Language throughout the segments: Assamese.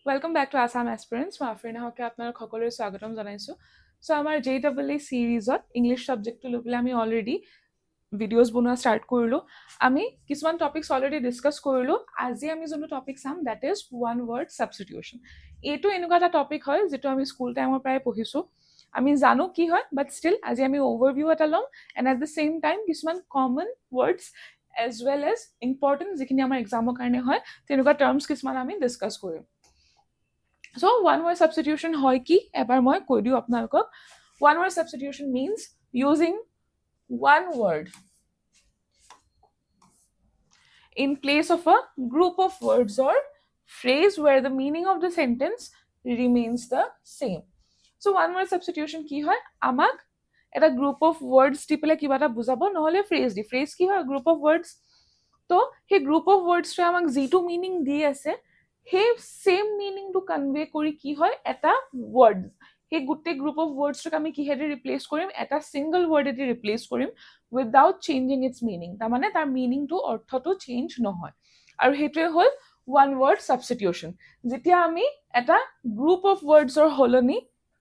Welcome back to Assam Aspirants. মই আফৰিনা হকে আপোনালোক সকলোৰে স্বাগতম জনাইছোঁ। চ' আমাৰ JEE চিৰিজত ইংলিছ ছাবজেক্টটো লৈ পেলাই আমি অলৰেডি ভিডিঅ'জ বনোৱা ষ্টাৰ্ট কৰিলোঁ। আমি কিছুমান টপিকছ অলৰেডি ডিছকাছ কৰিলোঁ। আজি আমি যোনটো টপিক চাম that is one word substitution. এইটো এনেকুৱা এটা টপিক হয় যিটো আমি স্কুল টাইমৰ পৰাই পঢ়িছোঁ। আমি জানো কি হয়, বাট ষ্টিল আজি আমি অভাৰভিউ এটা ল'ম and at the same time কিছুমান common words as well as important যিখিনি আমাৰ এক্সামৰ কাৰণে হয় তেনেকুৱা টাৰ্মছ কিছুমান আমি ডিছকাছ কৰিম। So, one word substitution hoy ki ebar moi koi diu apnalok. One word substitution means using one word in place of a group of words or phrase where the meaning of the sentence remains the same. So, one word substitution ki hoy amak eta group of words di pele kiba ta bujabo nohole phrase di. Phrase ki hoy group of words. To he group of words to amak z2 meaning di ase. সেই সেম মিনিংটো কনভে কৰি কি হয় এটা ৱৰ্ড সেই গোটেই গ্ৰুপ অফ ৱৰ্ডছটোক আমি কিহেৰে ৰিপ্লেচ কৰিম এটা ছিংগল ৱৰ্ডেদি ৰিপ্লেচ কৰিম উইদাউট চেঞ্জিং ইটছ মিনিং তাৰমানে তাৰ মিনিংটো অৰ্থটো চেঞ্জ নহয় আৰু সেইটোৱে হ'ল ওৱান ৱৰ্ড ছাবষ্টিটিউশ্যন যেতিয়া আমি এটা গ্ৰুপ অফ ৱৰ্ডছৰ সলনি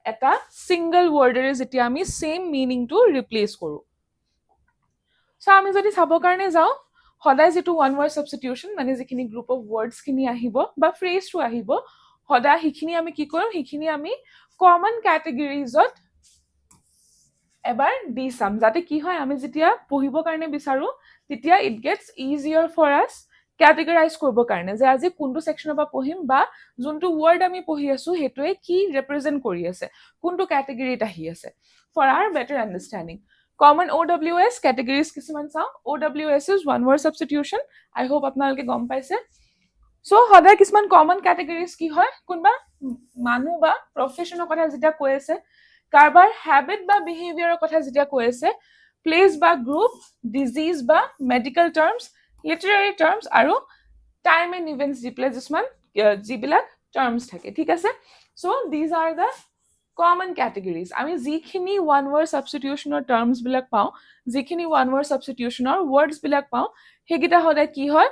এটা ছিংগল ৱৰ্ডেৰে যেতিয়া আমি ছেম মিনিংটো ৰিপ্লেচ কৰোঁ চ' আমি যদি চাবৰ কাৰণে যাওঁ সদায় যেটো ওৱান ৱৰ্ড ছাবষ্টিটিউশ্যন মানে যিখিনি গ্ৰুপ অফ ৱৰ্ডছখিনি আহিব বা ফ্ৰেজটো আহিব সদায় সেইখিনি আমি কি কৰিম সেইখিনি আমি কমন কেটেগৰিজত এবাৰ দি চাম যাতে কি হয় আমি যেতিয়া পঢ়িবৰ কাৰণে বিচাৰো তেতিয়া ইট গেটছ ইজিয়াৰ ফৰ আছ কেটেগৰাইজ কৰিবৰ কাৰণে যে আজি কোনটো ছেকশ্যনৰ পৰা পঢ়িম বা যোনটো ৱৰ্ড আমি পঢ়ি আছো সেইটোৱে কি ৰিপ্ৰেজেণ্ট কৰি আছে কোনটো কেটেগৰীত আহি আছে for our better understanding Common OWS categories কিছুমান চাওঁ OWS is one word substitution I hope আপোনালোকে গম পাইছে so সদায় কিছুমান common categories কি হয় কোনবা মানুহ বা professionৰ কথা যেতিয়া কৈ আছে কাৰবাৰ habit বা behavior কথা যেতিয়া কৈ আছে place বা group disease বা medical terms literary terms আৰু time and events যিবিলাক terms থাকে ঠিক আছে so these are the common categories আমি যিখিনি one word substitution or terms বিলাক পাওঁ যিখিনি one word substitution or words বিলাক পাওঁ হেগিটা হদায় কি হয়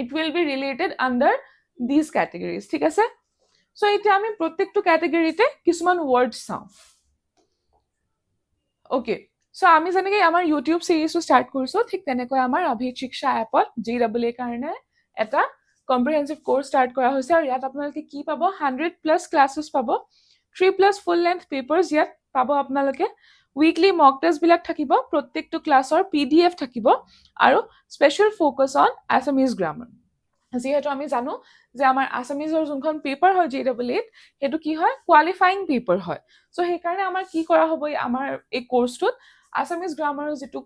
it will be related under these categories ঠিক আছে so এতিয়া আমি প্ৰত্যেকটো ক্যাটাগৰীতে কিছুমান words চাওঁ okay so আমি যেনেকৈ আমাৰ YouTube সিৰিজটো ষ্টাৰ্ট কৰিছো ঠিক তেনেকৈ আমাৰ অভিজিত শিক্ষা এপত JEE কাৰণে এটা comprehensive course start কৰা হৈছে আৰু ইয়াত আপোনালোকে কি পাব 100+ classes পাব 3+ full length papers ইয়াত পাব আপোনালোকে weekly mock test বিলাক থাকিব প্ৰত্যেকটো ক্লাছৰ PDF থাকিব আৰু special focus on Assamese grammar যিহেতু আমি জানো যে আমাৰ আসামিজৰ যোনখন পেপাৰ হয় JEE হেতু কি হয় কোৱালিফাইং পেপাৰ হয় সো সেই কাৰণে আমাৰ কি কৰা হ'ব আমাৰ এই কোৰ্সটোত আসামিজ গ্ৰামাৰৰ যেটো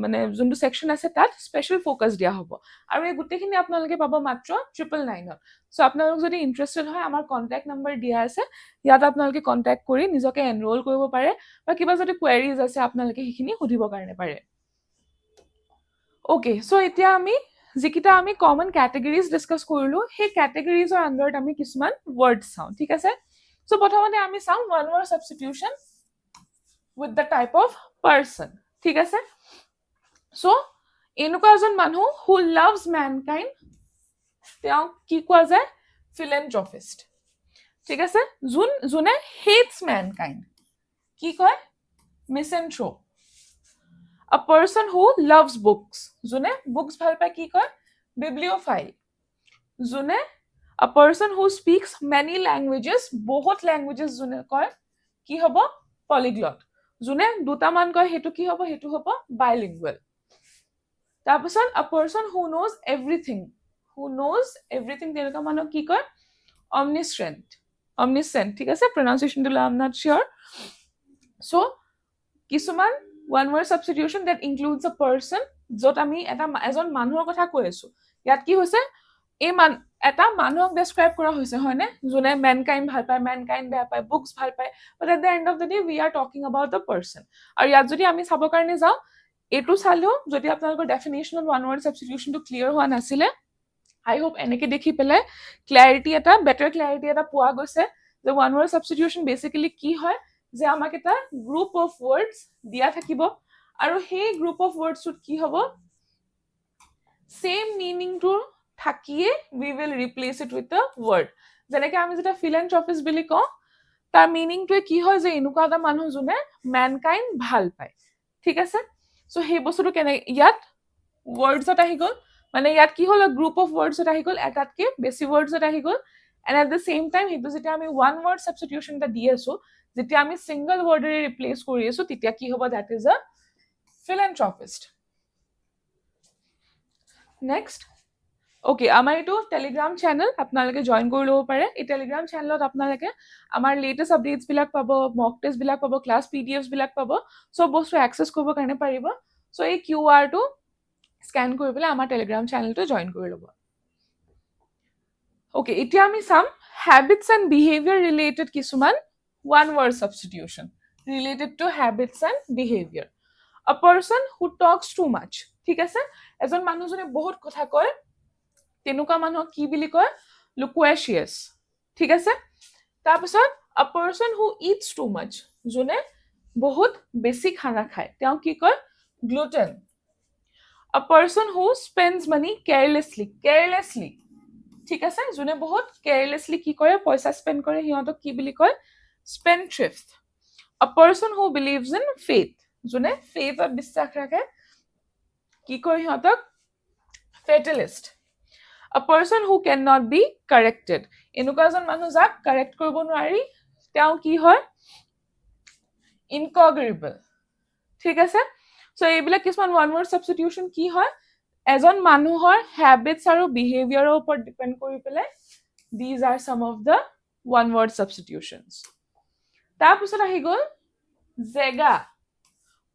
মানে যোনটো সেকশন আছে তাত স্পেশাল ফোকাস দিয়া হ'ব আৰু এই গুটেখিনি আপোনালোকে পাব মাত্ৰ 999ত সো আপোনালোক যদি ইন্টাৰেস্টেড হয় আমাৰ কন্টাক্ট নম্বৰ দিয়া আছে ইয়াত আপোনালোকে কন্টাক্ট কৰি নিজকে এনৰোল কৰিব পাৰে বা কিবা যদি কোৱেৰিজ আছে আপোনালোকে সেইখিনি সুধিব কাৰণে পাৰে ওকে সো এতিয়া আমি যিকিটা আমি কমন ক্যাটাগৰিজ ডিসকাস কৰিলো সেই ক্যাটাগৰিজৰ আন্ডাৰত আমি কিছুমান ওয়াৰ্ডছ চাওঁ ঠিক আছে সো প্ৰথমতে আমি চাম one word substitution with the type of person ঠিক আছে সো এনেকুৱা এজন মানুহ হু লাভস ম্যানকাইন্ড তেওঁ কি কোৱা যায় ফিলেন্থ্ৰপিষ্ট ঠিক আছে যোনে হেটস ম্যানকাইন্ড কি কয় মিসেন্থ্ৰপ A person who loves books. June books bhal pa ki koy bibliophile. June a person who speaks many languages, bahut languages june koy ki hobo polyglot. June duta man koy hetu ki hobo hetu hobo bilingual. Tar piছত a person who knows everything. Who knows everything tenuka manok ki koy omniscient. Omniscient ঠিক আছে pronunciation to I'm not sure. So কিছুমান one word substitution that includes a person যত আমি এটা এজন মানুহৰ কথা কৈ আছো ইয়াত কি হৈছে এই এটা মানুহক ডেসক্ৰাইব কৰা হৈছে হয়নে যোনে ম্যানকাইন্ড ভাল পায় ম্যানকাইন্ড বেয়া পায় বুকস ভাল পায় but at the end of the day we are talking about the person আৰু ইয়াত যদি আমি চাবৰ কাৰণে যাওঁ এটো চালো যদি আপোনালোকৰ definition of one word substitution টো ক্লিয়াৰ হোৱা নাছিলে I hope এনেকে দেখি পেলে ক্লাৰিটি এটা বেটাৰ ক্লাৰিটি এটা পোৱা গৈছে যে one word substitution basically কি হয় যে আমাক এটা গ্ৰুপ অফ ওয়াৰ্ডছ দিয়া থাকিব আৰু সেই গ্ৰুপ অফ ওয়াৰ্ডছত কি হ'ব সেম মিনিং টু থাকিয়ে we will replace it with a word যেনেকৈ আমি যেতিয়া ফিলেন্থ্ৰপিষ্ট বুলি কওঁ তাৰ মিনিংটোৱে কি হয় যে এনেকুৱা এটা মানুহ যোনে মেনকাইণ্ড ভাল পায় ঠিক আছে সো সেই বস্তুটো কেনে ইয়াত ৱৰ্ডছত আহি গ'ল মানে ইয়াত কি হ'ল গ্ৰুপ অফ ৱৰ্ডছত আহি গ'ল এটাতকে বেছি ৱৰ্ডছত আহি গ'ল and at the same time সেইটো যেতিয়া আমি ওৱান ৱৰ্ড ছাবষ্টিটিউশ্যন এটা দি আছো যেতিয়া আমি ছিংগল ৱৰ্ডেৰে ৰিপ্লেচ কৰি আছো তেতিয়া কি হ'ব that is a philanthropist next okay আমাৰ এইটো টেলিগ্ৰাম চেনেল আপোনালোকে জয়েন কৰি ল'ব পাৰে এই টেলিগ্ৰাম চেনেলত আপোনালোকে আমাৰ লেটেষ্ট আপডেটছ বিলাক পাব মক টেষ্ট বিলাক পাব ক্লাছ পিডিএফছ বিলাক পাব সব বস্তু এক্সেছ কৰিব কাৰণে পাৰিব সো এই কিউআৰ টো স্ক্যান কৰি পেলাই আমাৰ টেলিগ্ৰাম চেনেলটো জয়েন কৰি ল'ব okay এতিয়া আমি চাম habits and behavior related কিছুমান one word substitution related to habits and behavior a person who talks too much ঠিক আছে এজন মানুহজনে বহুত কথা কয় তেনুকা মানুহক কি বুলি কয় loquacious ঠিক আছে তাৰপিছত a person who eats too much যোনে বহুত বেছি খানা খায় তেওঁ কি কয় glutton a person who spends money carelessly ঠিক আছে যোনে বহুত carelessly কি কৰে পইচা স্পেন্ড কৰে হিহঁতক কি বুলি কয় spendthrift a person who believes in faith যোনে faithত বিশ্বাস ৰাখে কি কয় হিহঁতক fatalist a person who cannot be corrected এনেকুৱা এজন মানুহ যাক কাৰেক্ট কৰিব নোৱাৰি তেওঁ কি হয় incogrible ঠিক আছে সো এইবিলাক কিছুমান ওৱান ৱৰ্ড সাবস্টিটিউশন কি হয় এজন মানুহৰ হ্যাবিটস আৰু বিহেভিয়ৰৰ ওপৰত ডিপেন্ড কৰি পেলাই these are some of the one word substitutions তাৰপিছত আহি গ'ল জেগা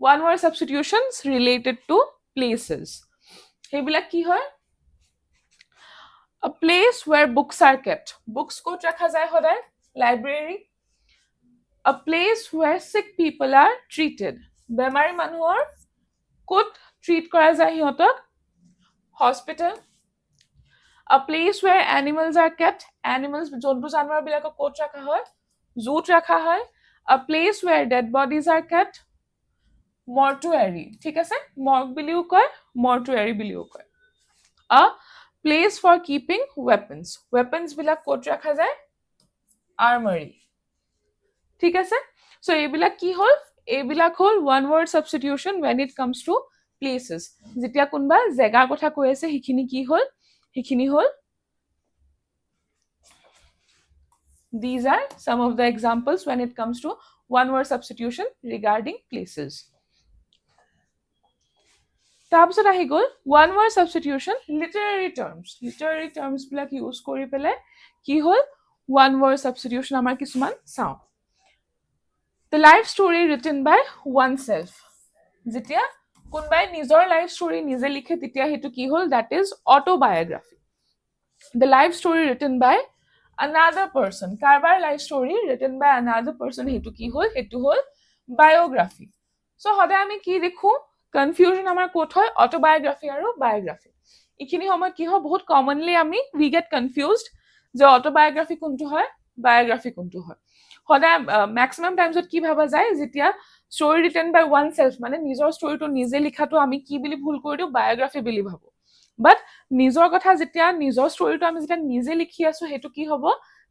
one word substitutions related to places সেইবিলাক কি হয় a place where books are kept books ক'ত ৰাখা যায় সদায় library a place where sick people are treated বেমাৰী মানুহৰ ক'ত ট্ৰিট কৰা যায় হিহঁতক hospital a place where animals are kept animals জন্তু জানোৱাৰ বিলাকক ক'ত ৰাখা হয় জুত ৰাখা হয় a place where dead bodies are kept mortuary ঠিক আছে মৰ্গ বুলিও কয় mortuary বুলিও কয় a place for keeping weapons বিলাক ক'ত ৰাখা যায় armory ঠিক আছে সো এইবিলাক কি হ'ল এইবিলাক হ'ল one word substitution when it comes to places যেতিয়া কোনবা জেগাৰ কথা কৈ আছে হিখিনি কি হ'ল হিখিনি হ'ল these are some of the examples when it comes to one word substitution regarding places তাৰপিছত আহি গ'ল one word substitution literary terms বিলাক ইউজ কৰি পেলাই কি হ'ল one word substitution আমাৰ কিছুমান চাওঁ the life story written by oneself যেতিয়া কোনবাই নিজৰ লাইফ ষ্টৰী নিজে লিখে তেতিয়া হেতু কি হ'ল that is autobiography the life story written by another person কাৰবাৰ life story written by another person হেতু কি হ'ল হেতু হ'ল biography so সদায় আমি কি দেখো কনফিউজন আমাৰ কোট হয় অটোবায়োগ্ৰাফি আৰু বায়োগ্ৰাফি ইখিনি সময় কি হয় বহুত কমনলি আমি we get confused যে অটোবায়োগ্ৰাফি কোনটো হয় বায়োগ্ৰাফি কোনটো হয় সদায় ম্যাক্সিমাম টাইমছত কি ভাবা যায় যেতিয়া story written by oneself মানে নিজৰ ষ্টৰীটো নিজে লিখাটো আমি কি বুলি ভুল কৰি দিও বায়োগ্ৰাফি বুলি ভাবো বাট নিজৰ কথা যেতিয়া নিজৰ ষ্টৰীটো আমি যেতিয়া নিজে লিখি আছো হেতু কি হ'ব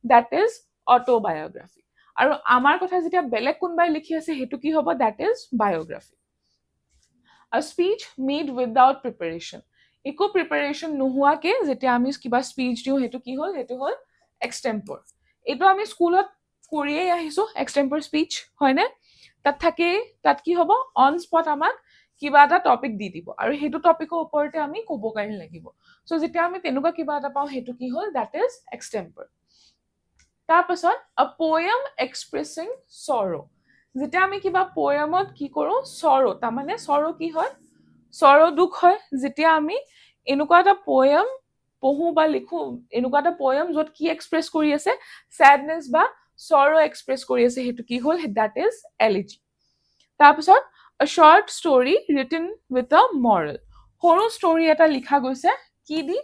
that is autobiography আৰু আমাৰ কথা যেতিয়া বেলেগ কোনবাই লিখি আছে হেতু কি হ'ব that is biography a speech made without preparation একো প্ৰিপাৰেচন নোহোৱাকে যেতিয়া আমি কিবা স্পিচ দিও হেতু কি হ'ল হেতু হ'ল extempore এটো আমি স্কুলত কৰিয়ে আহিছো extempore স্পিচ হয়নে তাত থাকে তাত কি হ'ব অন স্পট আমাক কিবা এটা টপিক দি দিব আৰু হেতু টপিকৰ ওপৰতে আমি ক'ব কাৰণে লাগিব সো যেতিয়া আমি তেনুকা কিবা এটা পাও হেতু কি হ'ল that is extempore তাৰপিছত a poem expressing sorrow যেতিয়া আমি কিবা পোয়েমত কি কৰো sorrow তা মানে sorrow কি হয় sorrow দুখ হয় যেতিয়া আমি এনেকুৱা এটা পোয়েম পঢ়ো বা লিখো এনেকুৱা এটা পোয়েম যত কি এক্সপ্ৰেছ কৰি আছে sadness বা sorrow এক্সপ্ৰেছ কৰি আছে হেতু কি হ'ল that is elegy তাৰপিছত a short story written with a moral সৰু story এটা লিখা গৈছে কি দি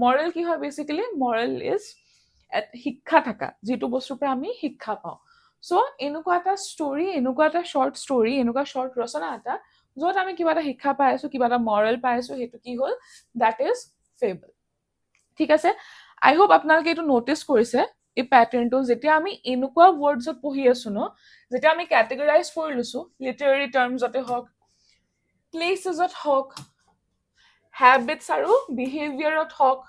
moral কি হয় basically moral is শিক্ষা থাকা যেটো বস্তুৰ পৰা আমি শিক্ষা পাওঁ সো এনেকুৱা এটা story এনেকুৱা এটা short story এনেকুৱা short ৰচনা এটা যত আমি কিবা এটা শিক্ষা পাই আছো কিবা এটা moral পাই আছো হেতু কি হ'ল that is fable ঠিক আছে আই হোপ আপোনালোকে এইটো নটিচ কৰিছে এই প্যাটাৰ্ণটো যেতিয়া আমি এনেকুৱা ৱৰ্ডছত পঢ়ি আছো ন যেতিয়া আমি কেটেগৰাইজ কৰি লৈছো লিটাৰেৰী টাৰ্মছতে হওক প্লেচেছত হওক হেবিটছ আৰু বিহেভিয়াৰত হওক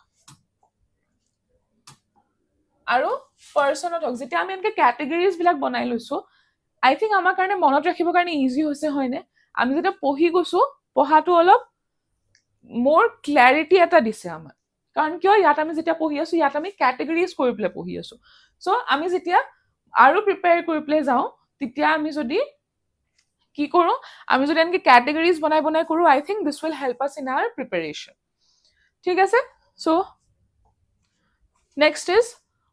আৰু পাৰ্চনত হওক যেতিয়া আমি এনেকৈ কেটেগৰিজ বিলাক বনাই লৈছো আই থিংক আমাৰ কাৰণে মনত ৰাখিবৰ কাৰণে ইজি হৈছে হয়নে আমি যেতিয়া পঢ়ি গৈছো পঢ়াটো অলপ মোৰ ক্লেৰিটি এটা দিছে আমাক কাৰণ কিয় ইয়াত আমি যেতিয়া পঢ়ি আছো ইয়াত আমি কেটেগৰিজ কৰি পেলাই পঢ়ি আছো চ' আমি যেতিয়া আৰু প্ৰিপেয়াৰ কৰি পেলাই যাওঁ তেতিয়া আমি যদি কি কৰো আমি যদি এনেকৈ কেটেগৰিজ বনাই বনাই কৰো I think this will help us in our preparation ঠিক আছে so' next is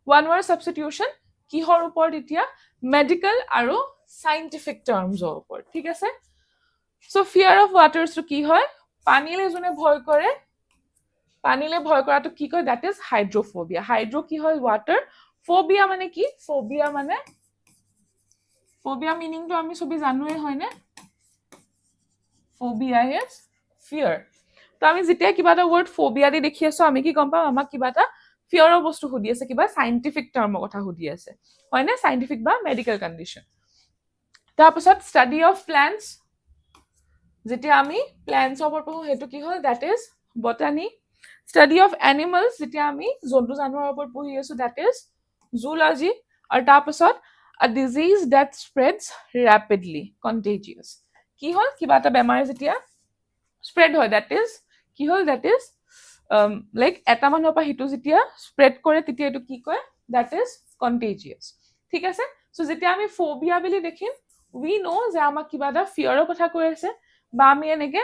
one word substitution কিহৰ ওপৰত এতিয়া মেডিকেল আৰু চাইণ্টিফিক টাৰ্মছৰ ওপৰত ঠিক আছে চ' ফিয়াৰ অফ ৱাটাৰ্ছটো কি হয় পানীলে যোনে ভয় কৰে পানীলে ভয় কৰাটো কি কয় দ্যাট ইজ হাইড্ৰফোবিয়া হাইড্ৰ কি হয় ৱাটাৰ ফোবিয়া মানে কি ফোবিয়া মিনিংটো আমি সবে জানোৱে হয়নে ফোবিয়া ইজ ফিয়াৰ তো আমি যেতিয়া কিবা এটা ৱৰ্ড ফোবিয়া দি দেখি আছো আমি কি গম পাম আমাক কিবা এটা ফিয়াৰৰ বস্তু সুধি আছে কিবা চাইণ্টিফিক টাৰ্মৰ কথা সুধি আছে হয়নে চাইণ্টিফিক বা মেডিকেল কণ্ডিশ্যন তাৰপিছত ষ্টাডি অফ প্লেণ্টছ যেতিয়া আমি প্লেণ্টছৰ ওপৰত পঢ়ো সেইটো কি হয় that is botany study of animals যেতিয়া আমি জন্তু জানোৱাৰৰ ওপৰত পঢ়ি আছো দ্যাট ইজ জুলজি আৰু তাৰপিছত a disease that spreads rapidly contagious কি হল কিবা এটা বেমাৰ যেতিয়া স্প্ৰেড হয় দ্যাট ইজ কি হল দ্যাট ইজ লাইক এটা মানুহৰ পৰা হিটো যেতিয়া স্প্ৰেড কৰে তেতিয়া এইটো কি কয় দ্যাট ইজ কণ্টেজিয়াছ ঠিক আছে সো যেতিয়া আমি ফোবিয়া বুলি দেখিম উই নো যে আমাক কিবা এটা ফিয়াৰৰ কথা কৈ আছে বা আমি এনেকে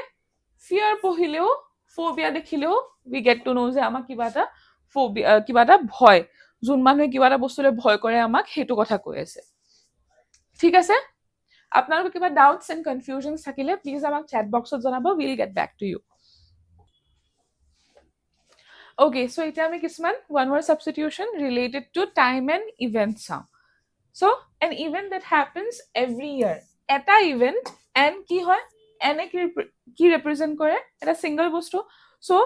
ফিয়াৰ পঢ়িলেও ফোবিয়া দেখিলেও উই গেট টু নো যে আমাক কিবা এটা ফোবিয়া কিবা এটা ভয় যোন মানুহে কিবা এটা বস্তুলৈ ভয় কৰে আমাক সেইটো কথা কৈ আছে ঠিক আছে আপোনালোকৰ কিবা ডাউটছ এণ্ড কনফিউজনছ থাকিলে প্লিজ আমাক চেট বক্সত জনাব will get back to you okay so' এতিয়া আমি কিছুমান one word substitution related to time and event চাওঁ so' an event that happens every year এটা ইভেণ্ট এন কি হয় এনে কি ৰিপ্ৰেজেণ্ট কৰে এটা ছিংগল বস্তু চ'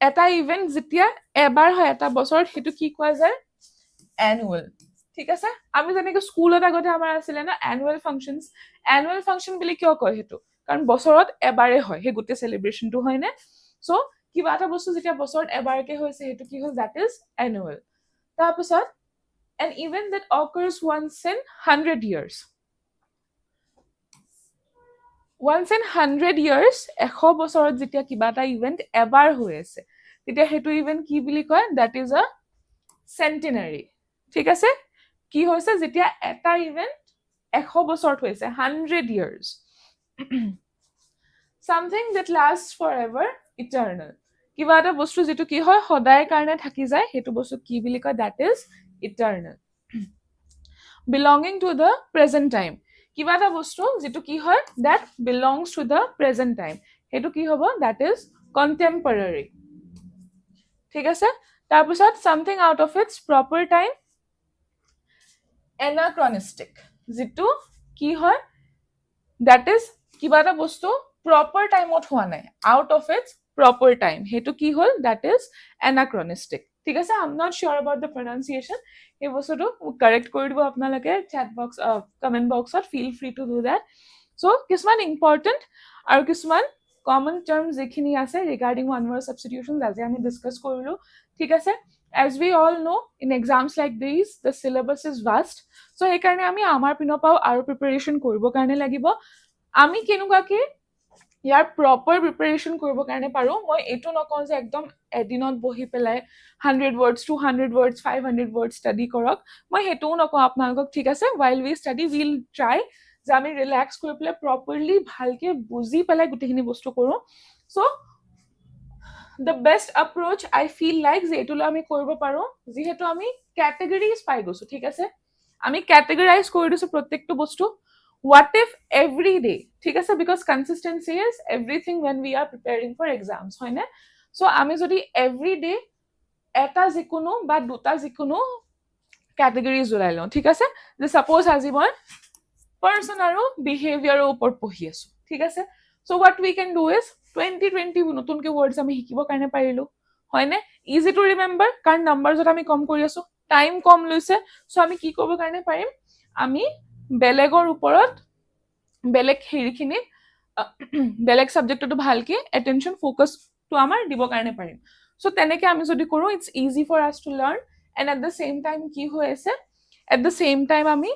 এটা ইভেণ্ট যেতিয়া এবাৰ হয় এটা বছৰত সেইটো কি কোৱা যায় এনুৱেল ঠিক আছে আমি যেনেকৈ স্কুলত আগতে আমাৰ আছিলে না এনুৱেল ফাংচন বুলি কিয় কয় সেইটো কাৰণ বছৰত এবাৰে হয় সেই গোটেই চেলিব্ৰেশ্যনটো হয়নে চ' কিবা এটা বস্তু যেতিয়া বছৰত এবাৰকে হৈছে সেইটো কি হ'ল দ্যাট ইজ এনুৱেল তাৰপিছত an event that occurs once in 100 years once in 100 years 100 বছৰত যেতিয়া কিবা এটা ইভেন্ট এবাৰ হৈ আছে তেতিয়া সেইটো ইভেন্ট কি বুলি কয় দ্যাট ইজ আ চেন্টেনাৰী ঠিক আছে কি হৈছে যেতিয়া এটা ইভেন্ট 100 বছৰত হৈছে 100 years something that lasts forever eternal কিবা এটা বস্তু যেটো কি হয় সদায় কাৰণে থাকি যায় সেইটো বস্তু কি বুলি কয় that is eternal belonging to the present time কিবা এটা বস্তু যেটো কি হয় that belongs to the present time হেতু কি হ'ব that is contemporary ঠিক আছে তাৰপিছত something out of its proper time anachronistic যেটো কি হয় that is কিবা এটা বস্তু proper time ত হোৱা নাই out of its proper time হেতু কি হ'ল that is anachronistic ঠিক আছে I'm not sure about the pronunciation এই বস্তুটো কাৰেক্ট কৰি দিব আপোনালোকে chat box comment boxত feel free to do that so কিছুমান important আৰু কিছুমান common terms যেখিনি আছে regarding one word substitutions আজি আমি ডিসকাস কৰিলো ঠিক আছে as we all know in exams like these the syllabus is vast so এই কাৰণে আমি আমাৰ পিনৰ পাও আৰু প্ৰিপাৰেচন কৰিব কাৰণে লাগিব আমি কেনেকুৱাকে ইয়াৰ প্ৰপাৰ প্ৰিপাৰেচন কৰিব কাৰণে পাৰো মই এটো নকওঁ যে একদম এদিনত বহি পেলাই 100 words 200 words 500 words ষ্টাডি কৰক মই হেটো নকওঁ আপোনালোকক ঠিক আছে while we study we'll try যে আমি ৰিলেক্স কৰি পেলাই প্ৰপাৰলি ভালকে বুজি পেলাই গুটিখিনি বস্তু কৰো so the best approach I feel like যে এটোলে আমি কৰিব পাৰো যেহেতু আমি ক্যাটাগৰিজ পাই গৈছো ঠিক আছে আমি ক্যাটাগৰাইজ কৰি দিছো প্ৰত্যেকটো বস্তু what if every day ঠিক আছে because consistency is everything when we are preparing for exams হয় না so আমি যদি every day এটা যিকোনো বা দুটা যিকোনো ক্যাটাগৰিজ উলাই লওঁ ঠিক আছে যে suppose আজি মই person আৰু behavior ওপৰত পঢ়ি আছো ঠিক আছে so what we can do is 2020 নতুনকে words আমি শিকিব কাৰণে পাৰিলো হয় না ইজি টু ৰিমেম্বাৰ, কাৰণ নাম্বাৰছত আমি কম কৰি আছো, টাইম কম লৈছে, চ' আমি কি কৰিব কাৰণে পাৰিম, আমি বেলেগৰ ওপৰত বেলেগ হেৰিখিনি বেলেগ ছাবজেক্টটো ভালকে এটেনশ্যন ফ'কাছটো আমাৰ দিবৰ কাৰণে পাৰিম। চ' তেনেকে আমি যদি কৰোঁ, it's easy for us to learn, and at the same time কি হৈ আছে, এট দ্য ছেইম টাইম আমি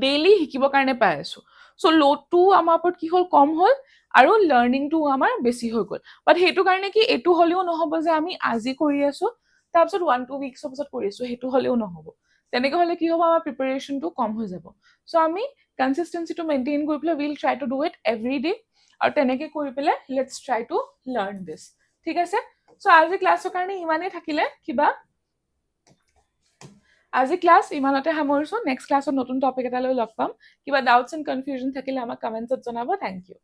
ডেইলি শিকিবৰ কাৰণে পাই আছো। চ' লোডটো আমাৰ ওপৰত কি হ'ল, কম হ'ল, আৰু লাৰ্ণিংটো আমাৰ বেছি হৈ গ'ল। বাট সেইটো কাৰণে কি এইটো হ'লেও নহ'ব যে আমি আজি কৰি আছো তাৰপিছত 1-2 উইকছৰ পিছত কৰি আছো, সেইটো হ'লেও নহ'ব। তেনেকে হ'লে কি হ'ব, আমাৰ প্ৰিপাৰেশ্যনটো কম হৈ যাব। চ' আমি কনচিষ্টেঞ্চিটো মেইনটেইন কৰি পেলাই will try to do it every day, আৰু তেনেকে কৰি পেলাই লেটছ ট্ৰাই টু লাৰ্ণ দিছ। ঠিক আছে, চ' আজি ক্লাছৰ কাৰণে ইমানেই থাকিলে। আজি ক্লাছ ইমানতে সামৰিছো। নেক্সট ক্লাছত নতুন টপিক এটা লৈ লগ পাম। কিবা ডাউটছ এণ্ড কনফিউজন থাকিলে আমাক কমেণ্টছত জনাব। Thank U.